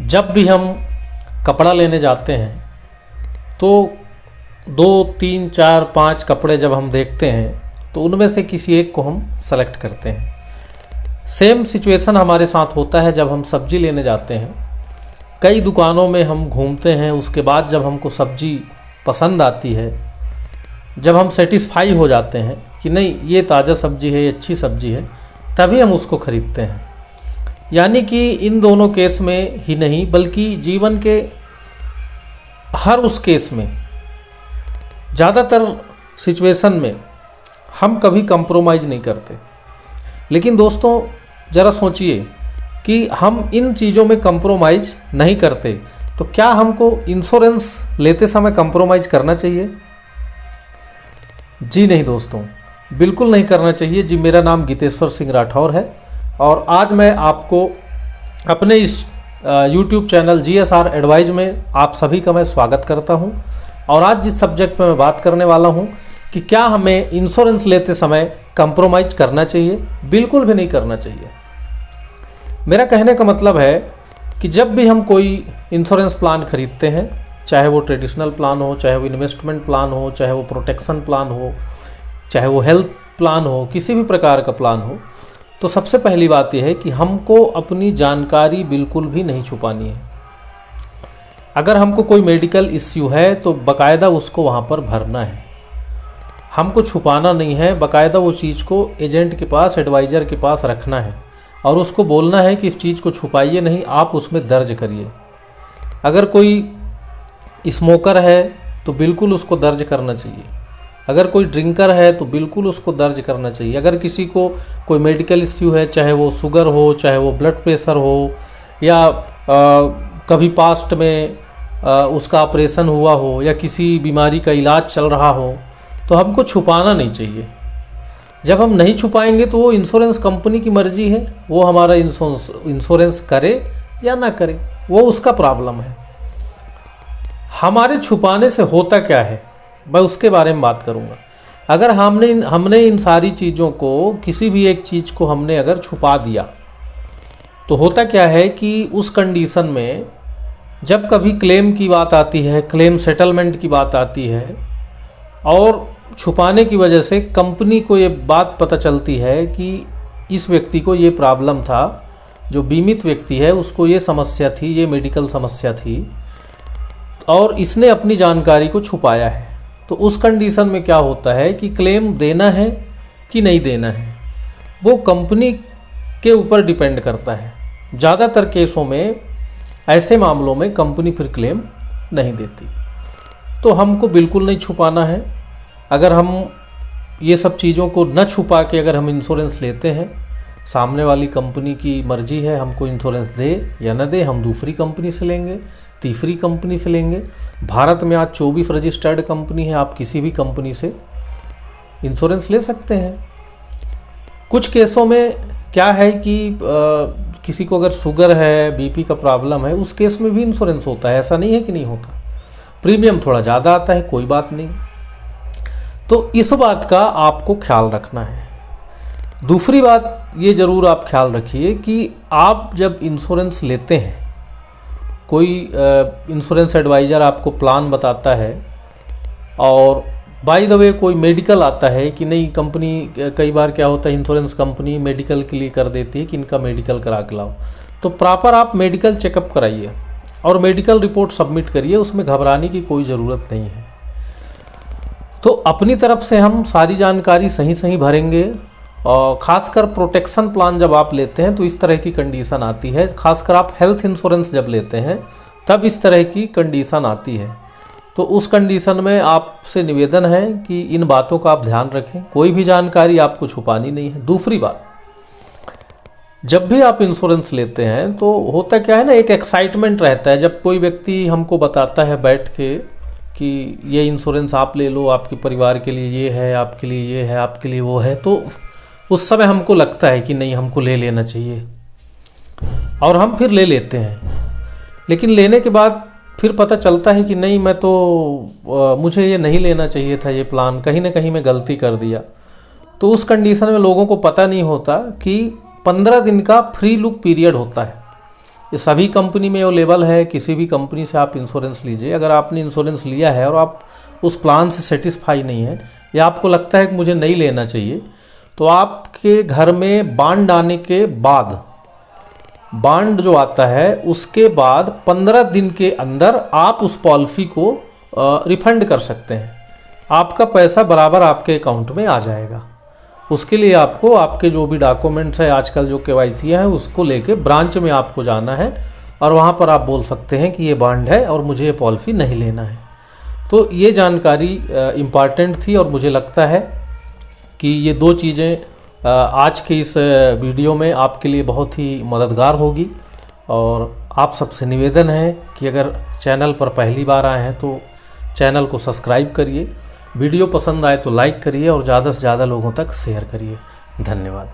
जब भी हम कपड़ा लेने जाते हैं तो 2, 3, 4, 5 कपड़े जब हम देखते हैं तो उनमें से किसी एक को हम सेलेक्ट करते हैं। सेम सिचुएशन हमारे साथ होता है जब हम सब्जी लेने जाते हैं। कई दुकानों में हम घूमते हैं, उसके बाद जब हमको सब्जी पसंद आती है, जब हम सेटिस्फाई हो जाते हैं कि नहीं ये ताज़ा सब्जी है, ये अच्छी सब्जी है, तभी हम उसको ख़रीदते हैं। यानी कि इन दोनों केस में ही नहीं बल्कि जीवन के हर उस केस में, ज़्यादातर सिचुएशन में हम कभी कंप्रोमाइज़ नहीं करते। लेकिन दोस्तों ज़रा सोचिए कि हम इन चीज़ों में कंप्रोमाइज़ नहीं करते तो क्या हमको इंश्योरेंस लेते समय कंप्रोमाइज़ करना चाहिए? जी नहीं दोस्तों, बिल्कुल नहीं करना चाहिए। जी, मेरा नाम गीतेश्वर सिंह राठौर है और आज मैं आपको अपने इस YouTube चैनल GSR एडवाइज में आप सभी का मैं स्वागत करता हूं। और आज जिस सब्जेक्ट पे मैं बात करने वाला हूं कि क्या हमें इंश्योरेंस लेते समय कंप्रोमाइज़ करना चाहिए? बिल्कुल भी नहीं करना चाहिए। मेरा कहने का मतलब है कि जब भी हम कोई इंश्योरेंस प्लान खरीदते हैं, चाहे वो ट्रेडिशनल प्लान हो, चाहे वो इन्वेस्टमेंट प्लान हो, चाहे वो प्रोटेक्शन प्लान हो, चाहे वो हेल्थ प्लान हो, किसी भी प्रकार का प्लान हो, तो सबसे पहली बात यह है कि हमको अपनी जानकारी बिल्कुल भी नहीं छुपानी है। अगर हमको कोई मेडिकल इश्यू है तो बाकायदा उसको वहाँ पर भरना है, हमको छुपाना नहीं है। बाकायदा वो चीज़ को एजेंट के पास, एडवाइज़र के पास रखना है और उसको बोलना है कि इस चीज़ को छुपाइए नहीं, आप उसमें दर्ज करिए। अगर कोई स्मोकर है तो बिल्कुल उसको दर्ज करना चाहिए। अगर कोई ड्रिंकर है तो बिल्कुल उसको दर्ज करना चाहिए। अगर किसी को कोई मेडिकल इश्यू है, चाहे वो शुगर हो, चाहे वो ब्लड प्रेशर हो, या कभी पास्ट में उसका ऑपरेशन हुआ हो, या किसी बीमारी का इलाज चल रहा हो, तो हमको छुपाना नहीं चाहिए। जब हम नहीं छुपाएंगे तो वो इंश्योरेंस कंपनी की मर्जी है, वो हमारा इंश्योरेंस करे या ना करे, वो उसका प्रॉब्लम है। हमारे छुपाने से होता क्या है, मैं उसके बारे में बात करूंगा। अगर हमने इन सारी चीज़ों को, किसी भी एक चीज़ को हमने अगर छुपा दिया तो होता क्या है कि उस कंडीशन में जब कभी क्लेम की बात आती है, क्लेम सेटलमेंट की बात आती है, और छुपाने की वजह से कंपनी को ये बात पता चलती है कि इस व्यक्ति को ये प्रॉब्लम था, जो बीमित व्यक्ति है उसको ये समस्या थी, ये मेडिकल समस्या थी, और इसने अपनी जानकारी को छुपाया है, तो उस कंडीशन में क्या होता है कि क्लेम देना है कि नहीं देना है वो कंपनी के ऊपर डिपेंड करता है। ज़्यादातर केसों में, ऐसे मामलों में कंपनी फिर क्लेम नहीं देती। तो हमको बिल्कुल नहीं छुपाना है। अगर हम ये सब चीज़ों को न छुपा के अगर हम इंश्योरेंस लेते हैं, सामने वाली कंपनी की मर्जी है हमको इंश्योरेंस दे या न दे, हम दूसरी कंपनी से लेंगे, तीसरी कंपनी से लेंगे। भारत में आज 24 रजिस्टर्ड कंपनी है, आप किसी भी कंपनी से इंश्योरेंस ले सकते हैं। कुछ केसों में क्या है कि किसी को अगर शुगर है, बीपी का प्रॉब्लम है, उस केस में भी इंश्योरेंस होता है, ऐसा नहीं है कि नहीं होता। प्रीमियम थोड़ा ज़्यादा आता है, कोई बात नहीं। तो इस बात का आपको ख्याल रखना है। दूसरी बात ये ज़रूर आप ख्याल रखिए कि आप जब इंश्योरेंस लेते हैं, कोई इंश्योरेंस एडवाइज़र आपको प्लान बताता है, और बाय द वे कोई मेडिकल आता है कि नहीं, कंपनी कई बार क्या होता है, इंश्योरेंस कंपनी मेडिकल के लिए कर देती है कि इनका मेडिकल करा के लाओ, तो प्रॉपर आप मेडिकल चेकअप कराइए और मेडिकल रिपोर्ट सबमिट करिए, उसमें घबराने की कोई ज़रूरत नहीं है। तो अपनी तरफ से हम सारी जानकारी सही भरेंगे। और ख़ासकर प्रोटेक्शन प्लान जब आप लेते हैं तो इस तरह की कंडीशन आती है, ख़ासकर आप हेल्थ इंश्योरेंस जब लेते हैं तब इस तरह की कंडीशन आती है। तो उस कंडीशन में आपसे निवेदन है कि इन बातों का आप ध्यान रखें, कोई भी जानकारी आपको छुपानी नहीं है। दूसरी बात, जब भी आप इंश्योरेंस लेते हैं तो होता क्या है ना, एक एक्साइटमेंट रहता है। जब कोई व्यक्ति हमको बताता है बैठ के कि ये इंश्योरेंस आप ले लो, आपके परिवार के लिए ये है, आपके लिए ये है, आपके लिए वो है, तो उस समय हमको लगता है कि नहीं, हमको ले लेना चाहिए, और हम फिर ले लेते हैं। लेकिन लेने के बाद फिर पता चलता है कि नहीं, मैं तो मुझे ये नहीं लेना चाहिए था, ये प्लान, कहीं ना कहीं मैं गलती कर दिया। तो उस कंडीशन में लोगों को पता नहीं होता कि 15 दिन का फ्री लुक पीरियड होता है। ये सभी कंपनी में अवेलेबल है, किसी भी कंपनी से आप इंश्योरेंस लीजिए। अगर आपने इंश्योरेंस लिया है और आप उस प्लान से सेटिस्फाई नहीं है या आपको लगता है कि मुझे नहीं लेना चाहिए, तो आपके घर में बांड आने के बाद, बांड जो आता है उसके बाद 15 दिन के अंदर आप उस पॉलिसी को रिफंड कर सकते हैं। आपका पैसा बराबर आपके अकाउंट में आ जाएगा। उसके लिए आपको आपके जो भी डॉक्यूमेंट्स है, आजकल जो KYC है, उसको लेके ब्रांच में आपको जाना है और वहाँ पर आप बोल सकते हैं कि ये बॉन्ड है और मुझे ये पॉलिसी नहीं लेना है। तो ये जानकारी इम्पॉर्टेंट थी और मुझे लगता है कि ये 2 चीज़ें आज के इस वीडियो में आपके लिए बहुत ही मददगार होगी। और आप सबसे निवेदन है कि अगर चैनल पर पहली बार आए हैं तो चैनल को सब्सक्राइब करिए, वीडियो पसंद आए तो लाइक करिए और ज़्यादा से ज़्यादा लोगों तक शेयर करिए। धन्यवाद।